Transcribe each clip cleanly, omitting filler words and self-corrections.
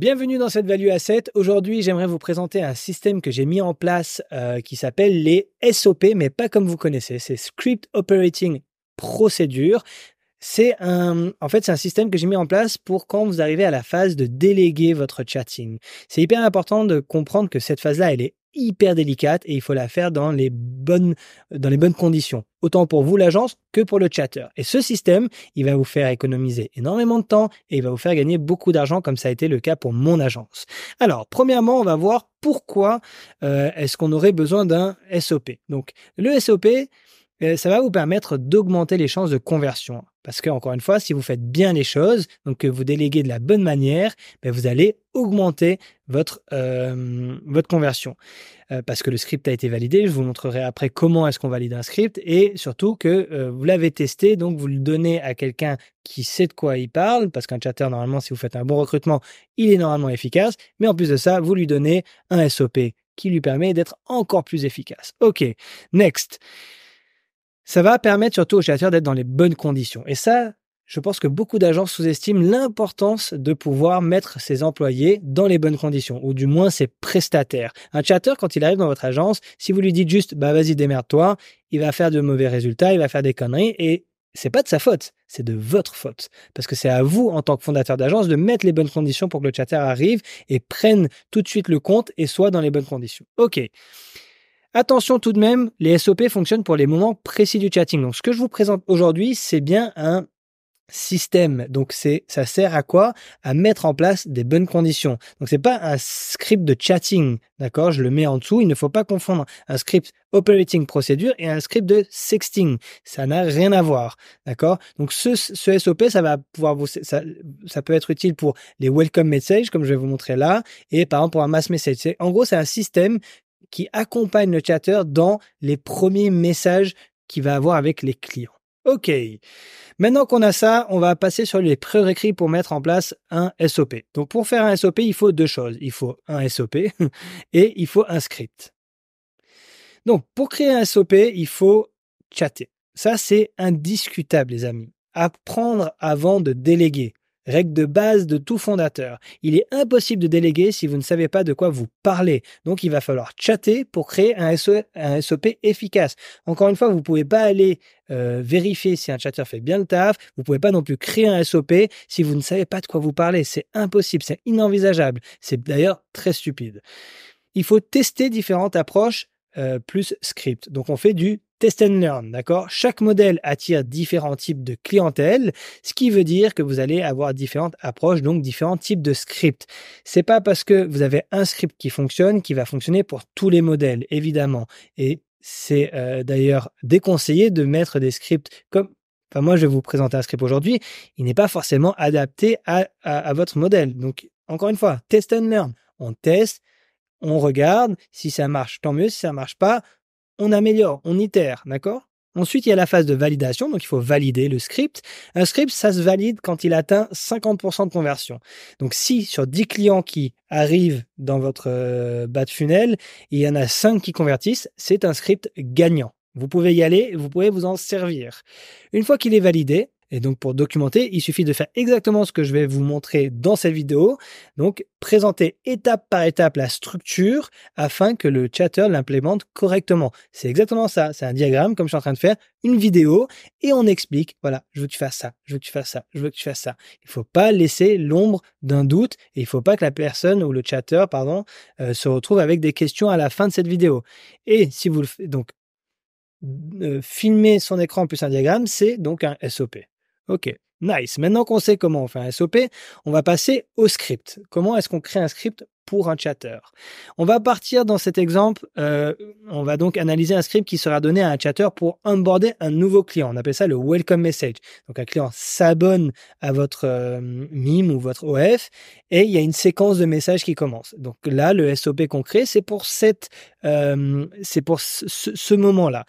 Bienvenue dans cette Value Asset. Aujourd'hui, j'aimerais vous présenter un système que j'ai mis en place qui s'appelle les SOP, mais pas comme vous connaissez. C'est Script Operating Procedure. C'est un système que j'ai mis en place pour quand vous arrivez à la phase de déléguer votre chatting. C'est hyper important de comprendre que cette phase-là, elle est hyper délicate et il faut la faire dans les bonnes conditions. Autant pour vous, l'agence, que pour le chatter. Et ce système, il va vous faire économiser énormément de temps et il va vous faire gagner beaucoup d'argent comme ça a été le cas pour mon agence. Alors, premièrement, on va voir pourquoi est-ce qu'on aurait besoin d'un SOP. Donc, le SOP, ça va vous permettre d'augmenter les chances de conversion. Parce que, encore une fois, si vous faites bien les choses, donc que vous déléguez de la bonne manière, vous allez augmenter votre conversion. Parce que le script a été validé. Je vous montrerai après comment est-ce qu'on valide un script et surtout que vous l'avez testé, donc vous le donnez à quelqu'un qui sait de quoi il parle, parce qu'un chatter, normalement, si vous faites un bon recrutement, il est normalement efficace. Mais en plus de ça, vous lui donnez un SOP qui lui permet d'être encore plus efficace. OK, next. Ça va permettre surtout aux chatteurs d'être dans les bonnes conditions. Et ça, je pense que beaucoup d'agences sous-estiment l'importance de pouvoir mettre ses employés dans les bonnes conditions, ou du moins ses prestataires. Un chatter, quand il arrive dans votre agence, si vous lui dites juste « vas-y, démerde-toi », il va faire de mauvais résultats, il va faire des conneries, et c'est pas de sa faute, c'est de votre faute. Parce que c'est à vous, en tant que fondateur d'agence, de mettre les bonnes conditions pour que le chatter arrive et prenne tout de suite le compte et soit dans les bonnes conditions. OK. Attention tout de même, les SOP fonctionnent pour les moments précis du chatting. Donc, ce que je vous présente aujourd'hui, c'est bien un système. Donc, ça sert à quoi? À mettre en place des bonnes conditions. Donc, c'est pas un script de chatting, d'accord? Je le mets en dessous. Il ne faut pas confondre un script operating procedure et un script de sexting. Ça n'a rien à voir, d'accord? Donc, ce SOP, ça va pouvoir ça peut être utile pour les welcome messages, comme je vais vous montrer là, et par exemple pour un mass message. En gros, c'est un système qui accompagne le chatter dans les premiers messages qu'il va avoir avec les clients. OK. Maintenant qu'on a ça, on va passer sur les prérequis pour mettre en place un SOP. Donc, pour faire un SOP, il faut deux choses. Il faut un SOP et il faut un script. Donc, pour créer un SOP, il faut chatter. Ça, c'est indiscutable, les amis. Apprendre avant de déléguer. Règle de base de tout fondateur. Il est impossible de déléguer si vous ne savez pas de quoi vous parlez. Donc, il va falloir chatter pour créer un SOP efficace. Encore une fois, vous ne pouvez pas aller vérifier si un chatter fait bien le taf. Vous ne pouvez pas non plus créer un SOP si vous ne savez pas de quoi vous parlez. C'est impossible, c'est inenvisageable. C'est d'ailleurs très stupide. Il faut tester différentes approches plus script. Donc, on fait du test and learn, d'accord? Chaque modèle attire différents types de clientèle, ce qui veut dire que vous allez avoir différentes approches, donc différents types de scripts. C'est pas parce que vous avez un script qui fonctionne qu'il va fonctionner pour tous les modèles, évidemment. Et c'est d'ailleurs déconseillé de mettre des scripts comme... Enfin, moi, je vais vous présenter un script aujourd'hui. Il n'est pas forcément adapté à votre modèle. Donc, encore une fois, test and learn. On teste, on regarde. Si ça marche, tant mieux. Si ça marche pas, on améliore, on itère, d'accord? Ensuite, il y a la phase de validation, donc il faut valider le script. Un script, ça se valide quand il atteint 50% de conversion. Donc, si sur 10 clients qui arrivent dans votre bas de funnel, il y en a 5 qui convertissent, c'est un script gagnant. Vous pouvez y aller, vous pouvez vous en servir. Une fois qu'il est validé, et donc pour documenter, il suffit de faire exactement ce que je vais vous montrer dans cette vidéo. Donc, présenter étape par étape la structure afin que le chatter l'implémente correctement. C'est exactement ça. C'est un diagramme comme je suis en train de faire, une vidéo et on explique, voilà, je veux que tu fasses ça, je veux que tu fasses ça, je veux que tu fasses ça. Il ne faut pas laisser l'ombre d'un doute et il ne faut pas que la personne ou le chatter, se retrouve avec des questions à la fin de cette vidéo. Et si vous le faites, donc, filmer son écran plus un diagramme, c'est donc un SOP. OK, nice. Maintenant qu'on sait comment on fait un SOP, on va passer au script. Comment est-ce qu'on crée un script pour un chatter? On va partir dans cet exemple, on va donc analyser un script qui sera donné à un chatter pour onboarder un nouveau client. On appelle ça le welcome message. Donc un client s'abonne à votre MIME ou votre OF et il y a une séquence de messages qui commence. Donc là, le SOP qu'on crée, c'est pour ce moment-là.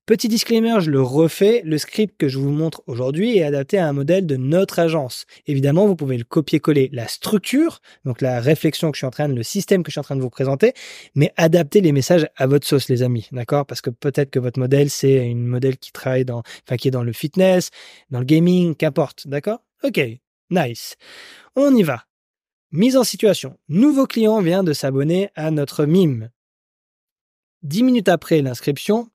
Petit disclaimer, je le refais, le script que je vous montre aujourd'hui est adapté à un modèle de notre agence. Évidemment, vous pouvez le copier-coller la structure, donc la réflexion que je suis en train de, le système que je suis en train de vous présenter, mais adapter les messages à votre sauce, les amis, d'accord? Parce que peut-être que votre modèle, c'est une modèle qui travaille qui est dans le fitness, dans le gaming, qu'importe, d'accord? Ok, nice. On y va. mise en situation. Nouveau client vient de s'abonner à notre mime. 10 minutes après l'inscription,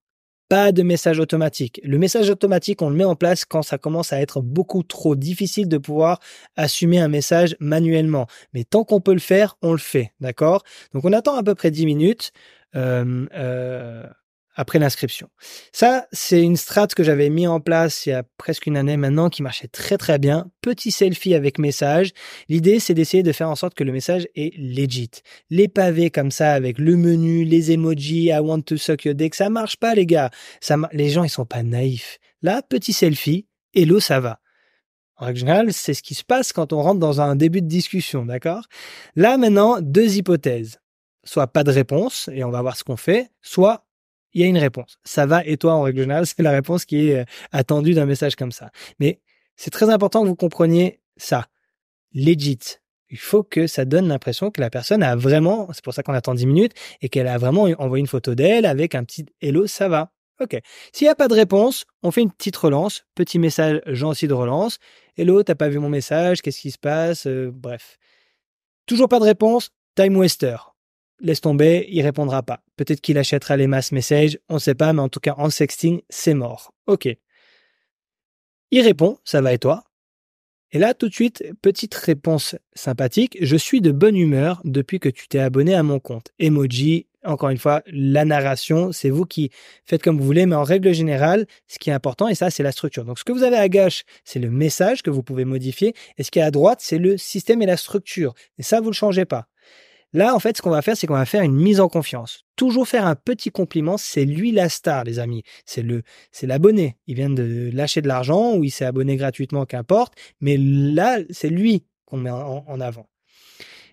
pas de message automatique. Le message automatique, on le met en place quand ça commence à être beaucoup trop difficile de pouvoir assumer un message manuellement. Mais tant qu'on peut le faire, on le fait, d'accord? Donc, on attend à peu près 10 minutes après l'inscription. Ça, c'est une strat que j'avais mis en place il y a presque une année maintenant qui marchait très très bien. Petit selfie avec message. L'idée, c'est d'essayer de faire en sorte que le message est legit. Les pavés comme ça avec le menu, les emojis, I want to suck your dick, ça marche pas les gars. Les gens, ils sont pas naïfs. Là, petit selfie, hello, ça va. En règle générale, c'est ce qui se passe quand on rentre dans un début de discussion, d'accord? Là, maintenant, deux hypothèses. Soit pas de réponse, et on va voir ce qu'on fait, soit il y a une réponse. Ça va et toi, en règle générale, c'est la réponse qui est attendue d'un message comme ça. Mais c'est très important que vous compreniez ça. Legit. Il faut que ça donne l'impression que la personne a vraiment, c'est pour ça qu'on attend 10 minutes, et qu'elle a vraiment envoyé une photo d'elle avec un petit hello, ça va. Ok. S'il n'y a pas de réponse, on fait une petite relance, petit message gentil de relance. Hello, t'as pas vu mon message, qu'est-ce qui se passe? Bref. Toujours pas de réponse, time waster. Laisse tomber, il répondra pas. Peut-être qu'il achètera les mass messages, on sait pas, mais en tout cas en sexting, c'est mort. Ok. Il répond, ça va et toi? Et là, tout de suite, petite réponse sympathique. Je suis de bonne humeur depuis que tu t'es abonné à mon compte. Emoji, encore une fois, la narration, c'est vous qui faites comme vous voulez, mais en règle générale, ce qui est important, et ça, c'est la structure. Donc, ce que vous avez à gauche, c'est le message que vous pouvez modifier, et ce qui est à droite, c'est le système et la structure. Et ça, vous ne le changez pas. Là, en fait, ce qu'on va faire, c'est qu'on va faire une mise en confiance. Toujours faire un petit compliment, c'est lui la star, les amis. C'est l'abonné. Il vient de lâcher de l'argent ou il s'est abonné gratuitement, qu'importe. Mais là, c'est lui qu'on met en avant.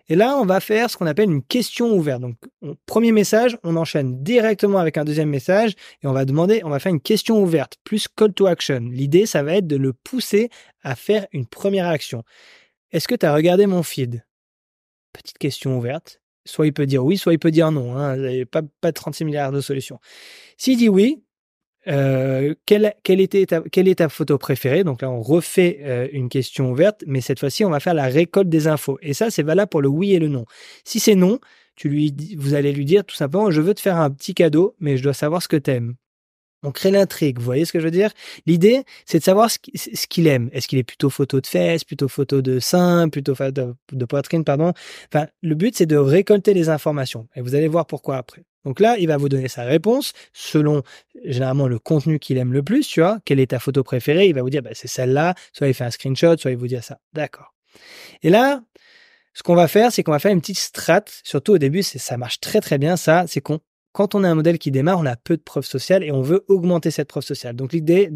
Et là, on va faire ce qu'on appelle une question ouverte. Donc, premier message, on enchaîne directement avec un deuxième message et on va faire une question ouverte, plus call to action. L'idée, ça va être de le pousser à faire une première action. Est-ce que tu as regardé mon feed? Petite question ouverte. Soit il peut dire oui, soit il peut dire non. Hein. Il n'y a pas 36 milliards de solutions. S'il dit oui, quelle est ta photo préférée? Donc là, on refait une question ouverte, mais cette fois-ci, on va faire la récolte des infos. Et ça, c'est valable pour le oui et le non. Si c'est non, vous allez lui dire tout simplement, je veux te faire un petit cadeau, mais je dois savoir ce que tu aimes. On crée l'intrigue, vous voyez ce que je veux dire? L'idée, c'est de savoir ce qu'il aime. Est-ce qu'il est plutôt photo de fesses, plutôt photo de seins, plutôt de poitrine, pardon. Enfin, le but, c'est de récolter les informations. Et vous allez voir pourquoi après. Donc là, il va vous donner sa réponse selon, généralement, le contenu qu'il aime le plus, tu vois. Quelle est ta photo préférée? Il va vous dire, bah, c'est celle-là. Soit il fait un screenshot, soit il vous dit ça. D'accord. Et là, ce qu'on va faire, c'est qu'on va faire une petite strat. Surtout au début, ça marche très, très bien, ça. C'est quand on a un modèle qui démarre, on a peu de preuves sociales et on veut augmenter cette preuve sociale. Donc, l'idée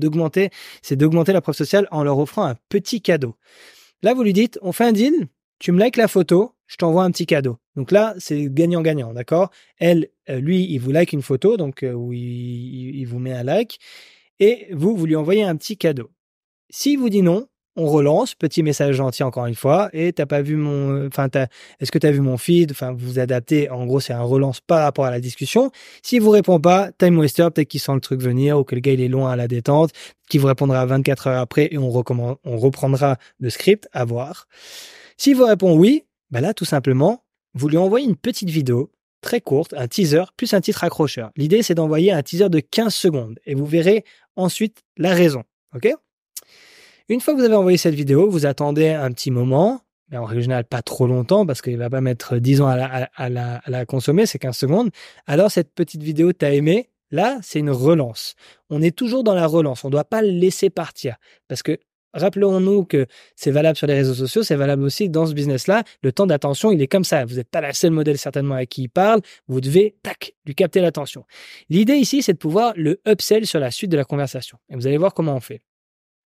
c'est d'augmenter la preuve sociale en leur offrant un petit cadeau. Là, vous lui dites, on fait un deal, tu me likes la photo, je t'envoie un petit cadeau. Donc là, c'est gagnant-gagnant, d'accord? Lui, il vous like une photo, donc où il vous met un like, et vous lui envoyez un petit cadeau. S'il vous dit non, on relance, petit message gentil encore une fois, et t'as pas vu est-ce que t'as vu mon feed? Enfin, vous adaptez, en gros, c'est un relance par rapport à la discussion. S'il vous répond pas, time waster, peut-être qu'il sent le truc venir, ou que le gars, il est loin à la détente, qu'il vous répondra 24 heures après, et on reprendra le script, à voir. S'il vous répond oui, bah là, tout simplement, vous lui envoyez une petite vidéo, très courte, un teaser, plus un titre accrocheur. L'idée, c'est d'envoyer un teaser de 15 secondes, et vous verrez ensuite la raison, ok? Une fois que vous avez envoyé cette vidéo, vous attendez un petit moment, mais en règle générale pas trop longtemps parce qu'il ne va pas mettre 10 ans à la consommer, c'est 15 secondes. Alors cette petite vidéo t'as aimé, là c'est une relance. On est toujours dans la relance, on ne doit pas le laisser partir parce que rappelons-nous que c'est valable sur les réseaux sociaux, c'est valable aussi dans ce business-là. Le temps d'attention, il est comme ça. Vous n'êtes pas la seule modèle certainement à qui il parle. Vous devez, lui capter l'attention. L'idée ici, c'est de pouvoir le upsell sur la suite de la conversation. Et vous allez voir comment on fait.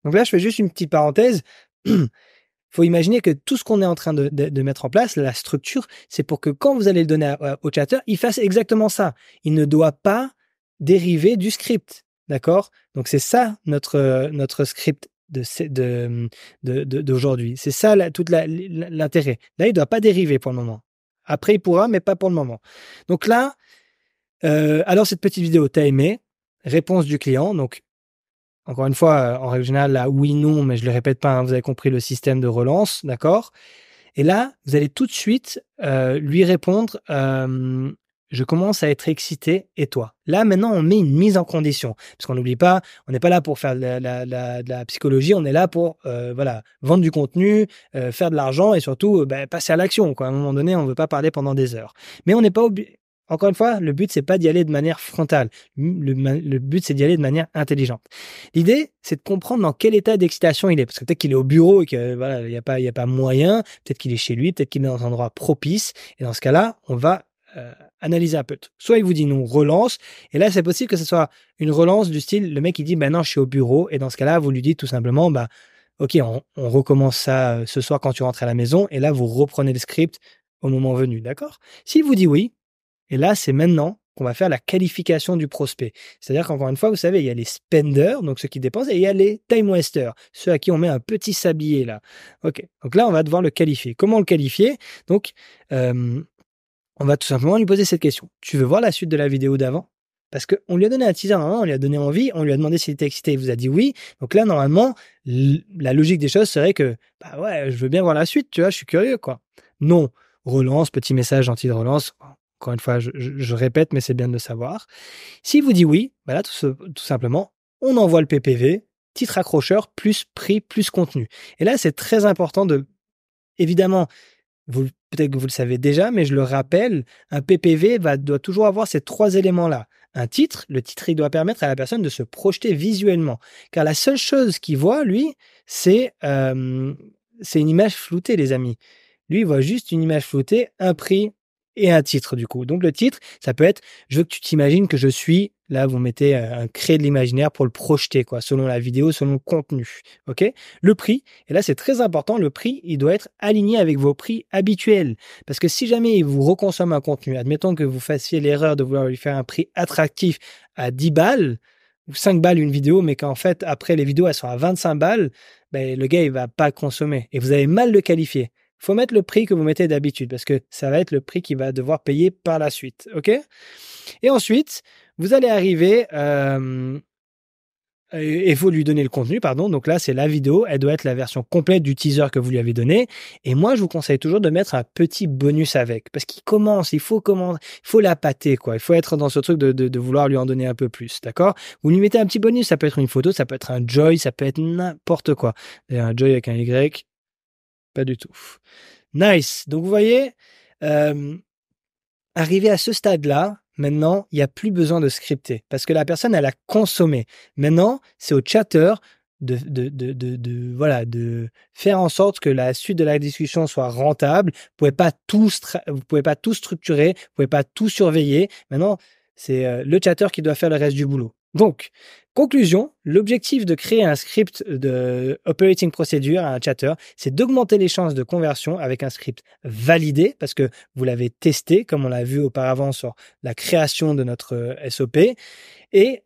Donc là, je fais juste une petite parenthèse. Faut imaginer que tout ce qu'on est en train de mettre en place, la structure, c'est pour que quand vous allez le donner au chatter, il fasse exactement ça. Il ne doit pas dériver du script. D'accord? Donc c'est ça notre script d'aujourd'hui. C'est ça l'intérêt. Là, il ne doit pas dériver pour le moment. Après, il pourra, mais pas pour le moment. Donc là, alors cette petite vidéo, t'as aimé? Réponse du client. Donc, encore une fois, en règle générale, là, oui, non, mais je ne le répète pas, hein, vous avez compris le système de relance, d'accord? Et là, vous allez tout de suite lui répondre je commence à être excité, et toi? Là, maintenant, on met une mise en condition. Parce qu'on n'oublie pas, on n'est pas là pour faire de la psychologie, on est là pour voilà, vendre du contenu, faire de l'argent et surtout passer à l'action, quoi. À un moment donné, on ne veut pas parler pendant des heures. Mais on n'est pas obligé. Encore une fois, le but, c'est pas d'y aller de manière frontale. Le but, c'est d'y aller de manière intelligente. L'idée, c'est de comprendre dans quel état d'excitation il est. Parce que peut-être qu'il est au bureau et que voilà, il y a pas moyen. Peut-être qu'il est chez lui, peut-être qu'il est dans un endroit propice. Et dans ce cas-là, on va analyser un peu. Soit il vous dit non, relance. Et là, c'est possible que ce soit une relance du style, le mec, il dit, non, je suis au bureau. Et dans ce cas-là, vous lui dites tout simplement, OK, on recommence ça ce soir quand tu rentres à la maison. Et là, vous reprenez le script au moment venu. D'accord? S'il vous dit oui, et là, c'est maintenant qu'on va faire la qualification du prospect. C'est-à-dire qu'encore une fois, vous savez, il y a les spenders, donc ceux qui dépensent, et il y a les time wasters, ceux à qui on met un petit sablier là. OK. Donc là, on va devoir le qualifier. Comment le qualifier? Donc, on va tout simplement lui poser cette question. Tu veux voir la suite de la vidéo d'avant? Parce qu'on lui a donné un teaser, normalement, on lui a donné envie, on lui a demandé s'il était excité, il vous a dit oui. Donc là, normalement, la logique des choses serait que, ouais, je veux bien voir la suite, tu vois, je suis curieux, quoi. Non, relance, petit message gentil de relance. Encore une fois, je répète, mais c'est bien de le savoir. S'il vous dit oui, là, tout simplement, on envoie le PPV, titre accrocheur, plus prix, plus contenu. Et là, c'est très important évidemment, peut-être que vous le savez déjà, mais je le rappelle, un PPV doit toujours avoir ces 3 éléments-là. Un titre, le titre, il doit permettre à la personne de se projeter visuellement. Car la seule chose qu'il voit, lui, c'est une image floutée, les amis. Lui, il voit juste une image floutée, un prix et un titre, du coup. Donc, le titre, ça peut être « Je veux que tu t'imagines que je suis… » Là, vous mettez un créer de l'imaginaire pour le projeter, quoi, selon la vidéo, selon le contenu. OK? Le prix, et là, c'est très important, le prix, il doit être aligné avec vos prix habituels. Parce que si jamais il vous reconsomme un contenu, admettons que vous fassiez l'erreur de vouloir lui faire un prix attractif à 10 balles, ou 5 balles une vidéo, mais qu'en fait, après, les vidéos, elles sont à 25 balles, le gars, il va pas consommer. Et vous avez mal le qualifié. Il faut mettre le prix que vous mettez d'habitude, parce que ça va être le prix qu'il va devoir payer par la suite. OK? Et ensuite, vous allez arriver et il faut lui donner le contenu, pardon. Donc là, c'est la vidéo. Elle doit être la version complète du teaser que vous lui avez donné. Et moi, je vous conseille toujours de mettre un petit bonus avec. Parce qu'il commence, il faut la pâter, quoi. Il faut être dans ce truc de vouloir lui en donner un peu plus, d'accord? Vous lui mettez un petit bonus. Ça peut être une photo, ça peut être un joy, ça peut être n'importe quoi. D'ailleurs, un joy avec un Y, pas du tout. Nice. Donc, vous voyez, arrivé à ce stade-là, maintenant, il n'y a plus besoin de scripter parce que la personne, elle a consommé. Maintenant, c'est au chatter de faire en sorte que la suite de la discussion soit rentable. Vous pouvez pas tout structurer, vous pouvez pas tout surveiller. Maintenant, c'est le chatter qui doit faire le reste du boulot. Donc, conclusion, l'objectif de créer un script de operating procedure à un chatter, c'est d'augmenter les chances de conversion avec un script validé parce que vous l'avez testé, comme on l'a vu auparavant sur la création de notre SOP. Et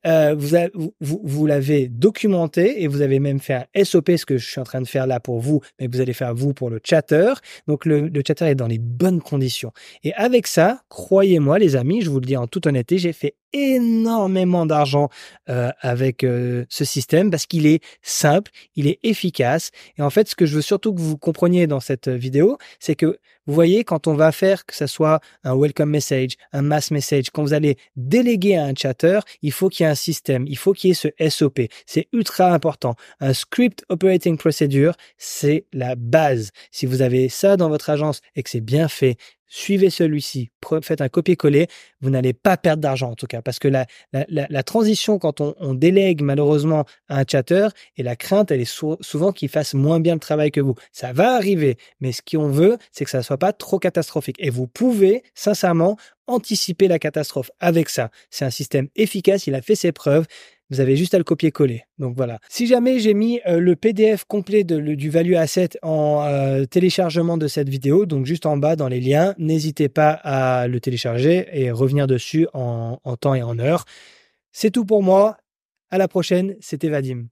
vous l'avez documenté et vous avez même fait un SOP, ce que je suis en train de faire là pour vous, mais que vous allez faire vous pour le chatter. Donc, le chatter est dans les bonnes conditions. Et avec ça, croyez-moi les amis, je vous le dis en toute honnêteté, j'ai fait énormément d'argent avec ce système parce qu'il est simple, il est efficace. Et en fait, ce que je veux surtout que vous compreniez dans cette vidéo, c'est que vous voyez, quand on va faire que ce soit un welcome message, un mass message, quand vous allez déléguer à un chatter, il faut qu'il y ait un système, il faut qu'il y ait ce SOP. C'est ultra important. Un script operating procedure, c'est la base. Si vous avez ça dans votre agence et que c'est bien fait, suivez celui-ci, faites un copier-coller, vous n'allez pas perdre d'argent en tout cas, parce que la transition quand on délègue malheureusement à un chatter, et la crainte, elle est souvent qu'il fasse moins bien le travail que vous. Ça va arriver, mais ce qu'on veut, c'est que ça ne soit pas trop catastrophique. Et vous pouvez sincèrement anticiper la catastrophe avec ça. C'est un système efficace, il a fait ses preuves. Vous avez juste à le copier-coller. Donc voilà. Si jamais j'ai mis le PDF complet du Value Asset en téléchargement de cette vidéo, donc juste en bas dans les liens, n'hésitez pas à le télécharger et revenir dessus en temps et en heure. C'est tout pour moi. À la prochaine, c'était Vadim.